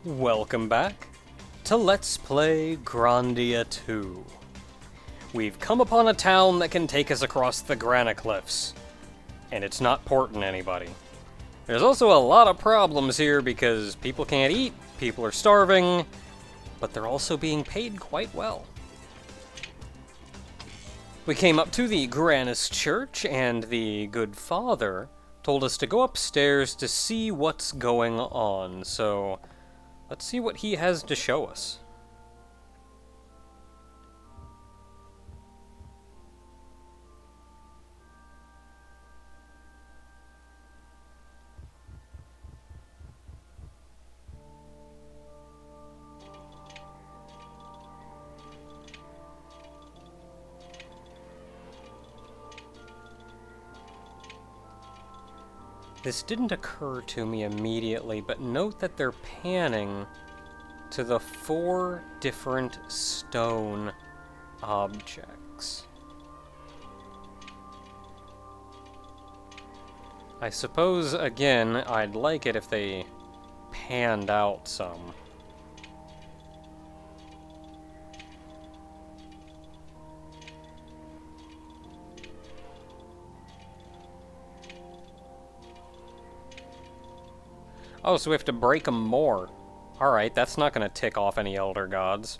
Welcome back to Let's Play Grandia 2. We've come upon a town that can take us across the granite cliffs, and it's not porting anybody. There's also a lot of problems here because people can't eat, people are starving, but they're also being paid quite well. We came up to the Grannis Church, and the good father told us to go upstairs to see what's going on, so let's see what he has to show us. This didn't occur to me immediately, but note that they're panning to the 4 different stone objects. I suppose, again, I'd like it if they panned out some. Oh, so we have to break them more. Alright, that's not going to tick off any Elder Gods.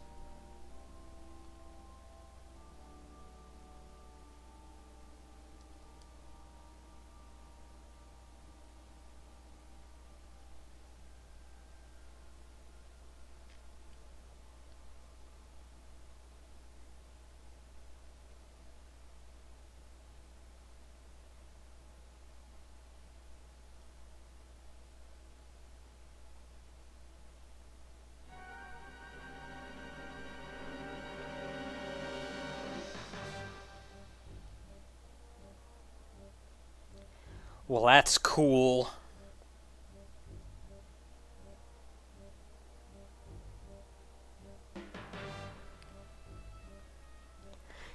Well, that's cool.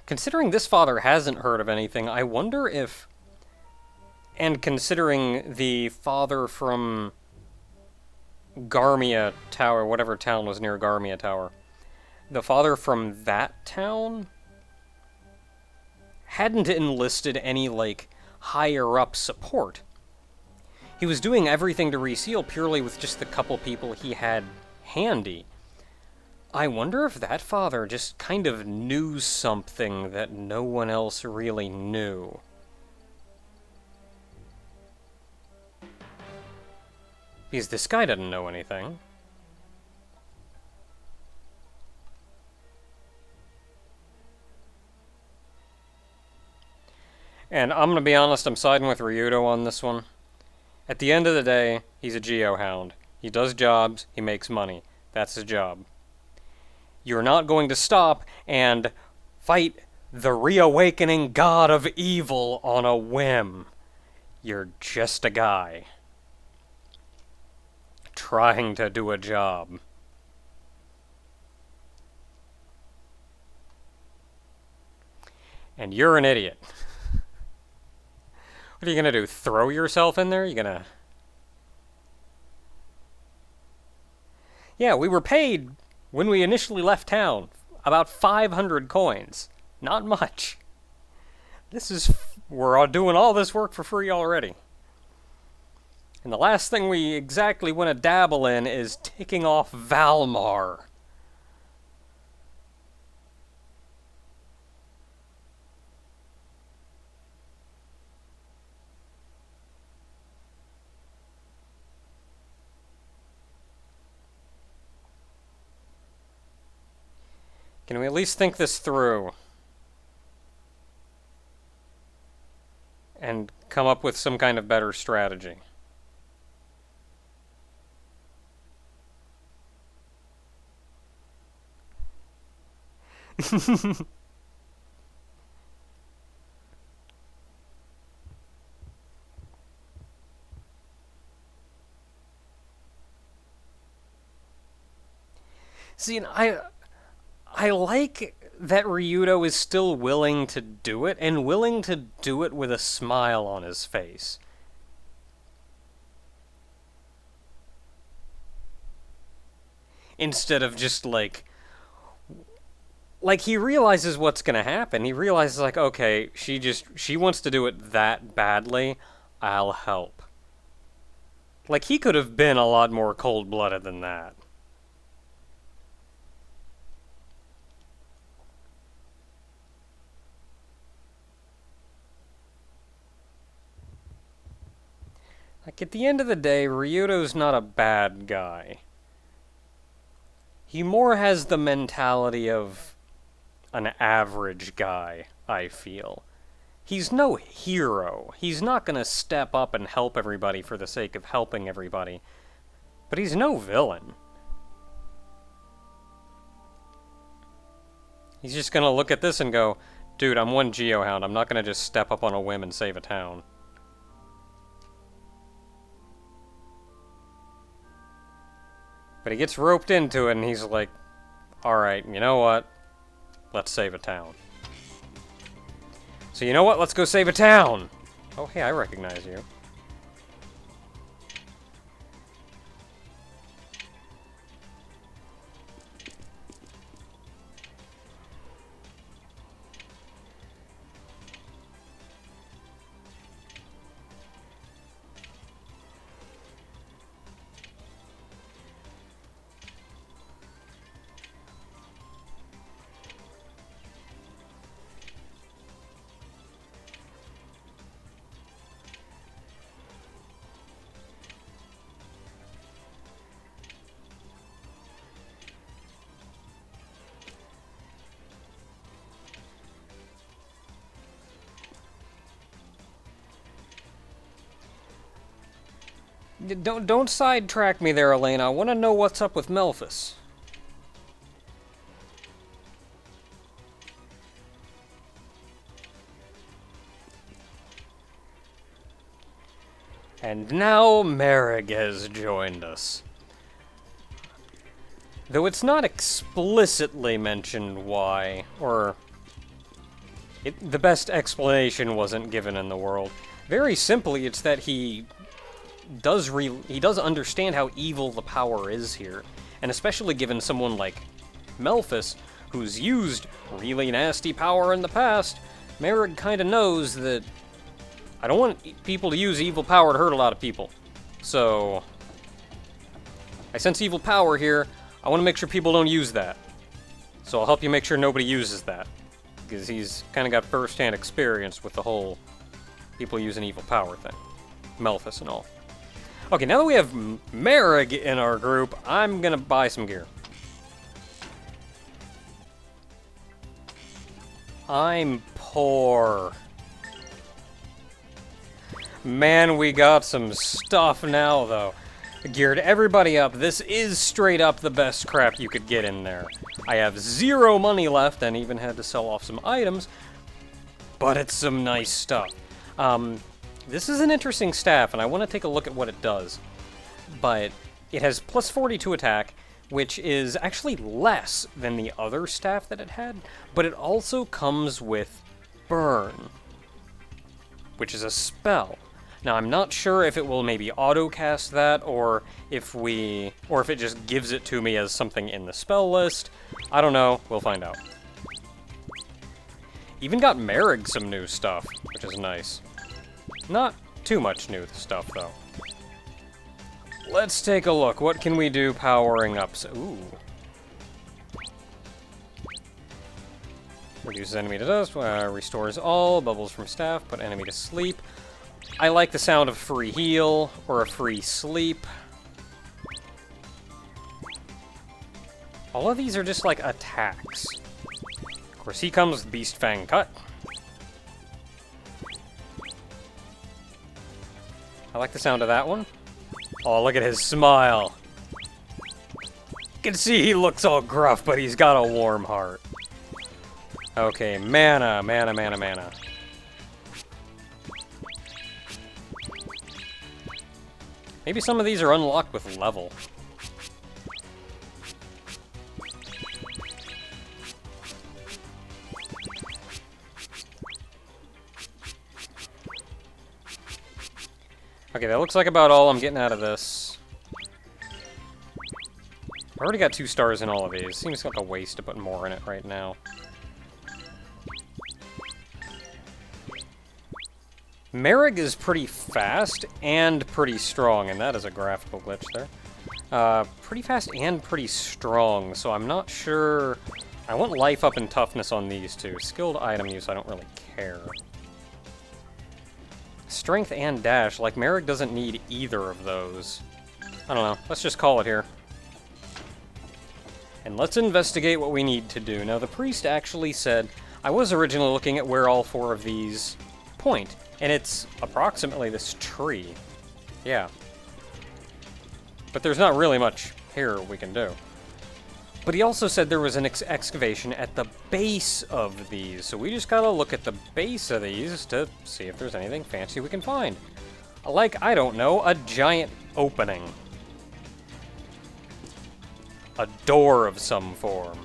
Considering this father hasn't heard of anything, I wonder if... And considering the father from Garmia Tower, whatever town was near Garmia Tower, the father from that town hadn't enlisted any, like, higher-up support. He was doing everything to reseal purely with just the couple people he had handy. I wonder if that father just kind of knew something that no one else really knew. Because this guy doesn't know anything. And I'm gonna be honest, I'm siding with Ryudo on this one. At the end of the day, he's a geohound. He does jobs, he makes money. That's his job. You're not going to stop and fight the reawakening god of evil on a whim. You're just a guy trying to do a job. And you're an idiot. What are you gonna do? Throw yourself in there? You gonna... Yeah, we were paid when we initially left town about 500 coins. Not much. We're all doing all this work for free already. And the last thing we exactly want to dabble in is ticking off Valmar. Can we at least think this through? And come up with some kind of better strategy? See, I like that Ryudo is still willing to do it, and willing to do it with a smile on his face. instead of just, like, he realizes what's gonna happen. He realizes, like, okay, she wants to do it that badly, I'll help. Like, he could have been a lot more cold-blooded than that. Like, at the end of the day, Ryudo's not a bad guy. He more has the mentality of an average guy, I feel. He's no hero. He's not gonna step up and help everybody for the sake of helping everybody. But he's no villain. He's just gonna look at this and go, dude, I'm one Geohound. I'm not gonna just step up on a whim and save a town. But he gets roped into it and he's like, alright, you know what? Let's save a town. So you know what? Let's go save a town! Oh, hey, I recognize you. Don't sidetrack me there, Elena. I want to know what's up with Melphis. And now Mareg has joined us. Though it's not explicitly mentioned why, or the best explanation wasn't given in the world. Very simply, it's that he does understand how evil the power is here, and especially given someone like Melphis, who's used really nasty power in the past, Mareg kind of knows that I don't want people to use evil power to hurt a lot of people. So I sense evil power here. I want to make sure people don't use that. So I'll help you make sure nobody uses that, because he's kind of got first-hand experience with the whole people using evil power thing. Melphis and all. Okay, now that we have Mareg in our group, I'm gonna buy some gear. I'm poor. Man, we got some stuff now, though. Geared everybody up. This is straight up the best crap you could get in there. I have 0 money left and even had to sell off some items, but it's some nice stuff. This is an interesting staff, and I want to take a look at what it does. But it has plus 42 attack, which is actually less than the other staff that it had, but it also comes with Burn, which is a spell. Now, I'm not sure if it will maybe auto-cast that, or if it just gives it to me as something in the spell list. I don't know. We'll find out. Even got Mareg some new stuff, which is nice. Not too much new stuff, though. Let's take a look. What can we do powering up? Ooh. Reduces enemy to dust, restores all, bubbles from staff, put enemy to sleep. I like the sound of free heal, or a free sleep. All of these are just like attacks. Of course, he comes with Beast Fang Cut. I like the sound of that one. Oh, look at his smile. You can see he looks all gruff, but he's got a warm heart. Okay, mana. Maybe some of these are unlocked with level. Okay, that looks like about all I'm getting out of this. I already got 2 stars in all of these. Seems like a waste to put more in it right now. Mareg is pretty fast and pretty strong, and that is a graphical glitch there. Pretty fast and pretty strong, so I'm not sure... I want life up and toughness on these two. Skilled item use, I don't really care. Strength and dash, like Mareg doesn't need either of those. I don't know, let's just call it here. And let's investigate what we need to do. Now, the priest actually said, I was originally looking at where all 4 of these point, and it's approximately this tree. Yeah. But there's not really much here we can do. But he also said there was an excavation at the base of these, so we just gotta look at the base of these to see if there's anything fancy we can find. Like, I don't know, a giant opening. A door of some form.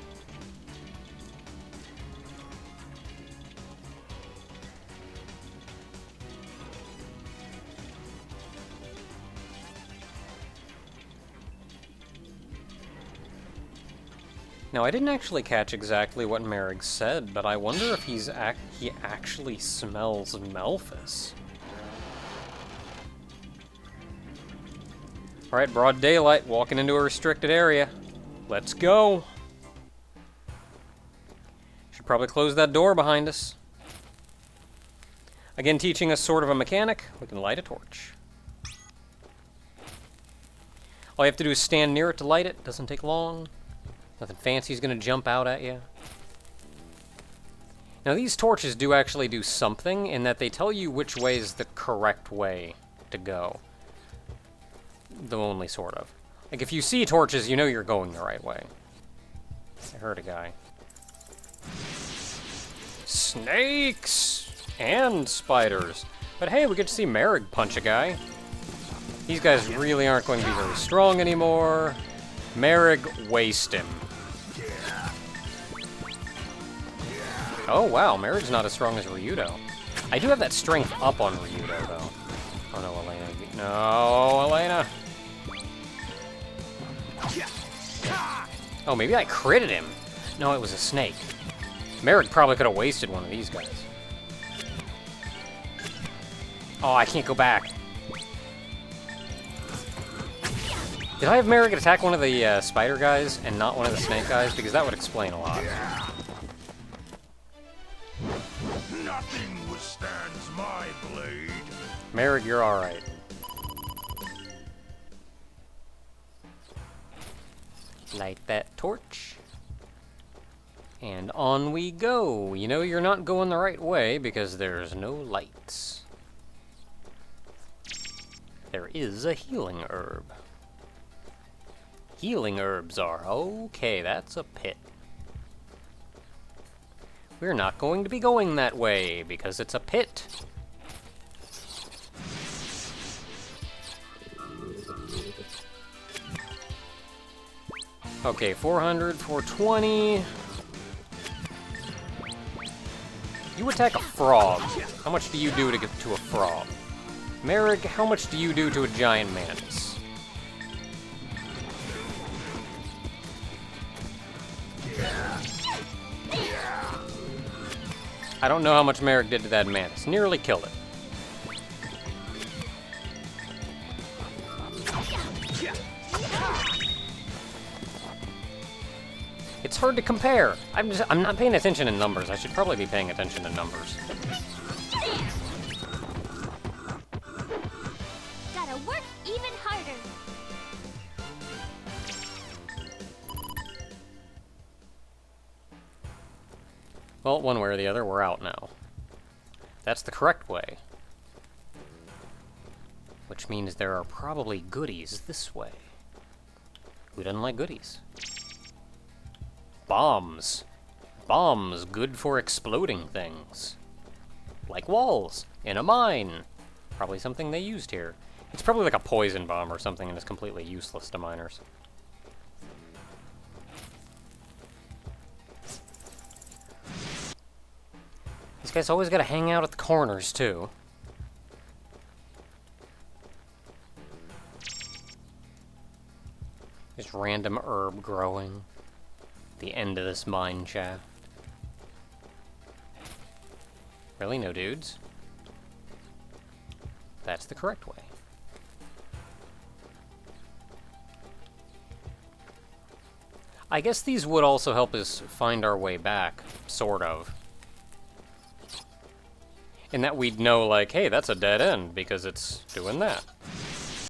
Now, I didn't actually catch exactly what Mareg said, but I wonder if he actually smells Melphis. Alright, broad daylight, walking into a restricted area. Let's go! Should probably close that door behind us. Again, teaching us sort of a mechanic, we can light a torch. All you have to do is stand near it to light it, doesn't take long. Nothing fancy is going to jump out at you. Now, these torches do actually do something in that they tell you which way is the correct way to go. Though only sort of. Like, if you see torches, you know you're going the right way. I heard a guy. Snakes! And spiders. But hey, we get to see Mareg punch a guy. These guys really aren't going to be very strong anymore. Mareg, waste him. Oh wow, Mareg's not as strong as Ryudo. I do have that strength up on Ryudo, though. Oh no, Elena. No, Elena! Oh, maybe I critted him. No, it was a snake. Mareg probably could have wasted one of these guys. Oh, I can't go back. Did I have Mareg attack one of the spider guys and not one of the snake guys? Because that would explain a lot. Nothing withstands my blade. Mareg, you're alright. Light that torch. And on we go. You know you're not going the right way because there's no lights. There is a healing herb. Healing herbs are okay, that's a pit. We're not going to be going that way because it's a pit. Okay, 400, 420. You attack a frog. How much do you do to get to a frog? Mareg, how much do you do to a giant mantis? I don't know how much Mareg did to that mantis. Nearly killed it. It's hard to compare. I'm not paying attention in numbers. I should probably be paying attention to numbers. Gotta work even harder. Well, one way or the other, we're out now. That's the correct way. Which means there are probably goodies this way. Who doesn't like goodies? Bombs. Bombs good for exploding things. Like walls in a mine. Probably something they used here. It's probably like a poison bomb or something and it's completely useless to miners. These guys always gotta hang out at the corners, too. Just random herb growing. The end of this mine shaft. Really? No dudes? That's the correct way. I guess these would also help us find our way back, sort of. In that we'd know, like, hey, that's a dead end, because it's doing that.